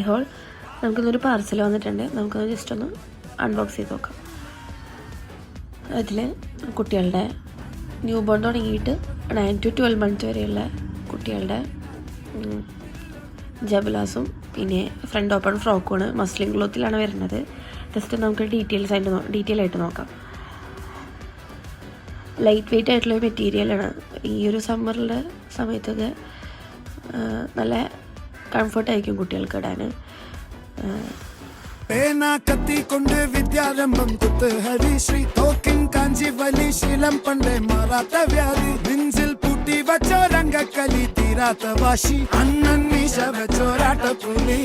Whole നമുക്കിന്നൊരു parcel വന്നിട്ടുണ്ട്. നമുക്കത് ജസ്റ്റ് ഒന്ന് അൺബോക്സ് ചെയ്ത് നോക്കാം. അതിൽ കുട്ടികളുടെ ന്യൂ ബോൺ തുടങ്ങിയിട്ട് 9 to 12 months വരെയുള്ള കുട്ടികളുടെ ജബലാസും പിന്നെ ഫ്രണ്ട് ഓപ്പൺ ഫ്രോക്കുമാണ്. മസ്ലിൻ ക്ലോത്തിലാണ് വരുന്നത്. ജസ്റ്റ് നമുക്ക് ഡീറ്റെയിൽ ആയിട്ട് നോക്കാം. ലൈറ്റ് വെയ്റ്റ് ആയിട്ടുള്ള മെറ്റീരിയലാണ്. ഈ ഒരു സമ്മറിൻ്റെ സമയത്തൊക്കെ നല്ല കംഫർട്ടായിരിക്കും കുട്ടികൾക്ക് ഇടാൻ. പേന കത്തി കൊണ്ട് വിദ്യാരംഭം കുത്ത് ഹരിശ്രീ തോക്കിൻ കാഞ്ചി വലി ശീലം പണ്ടേ മാറാത്ത വ്യാധി നെഞ്ചിൽ പൂട്ടി വച്ചോ രംഗക്കലി തീരാത്ത വാശി അണ്ണൻ മീശ വെച്ചോരാട്ട പുലി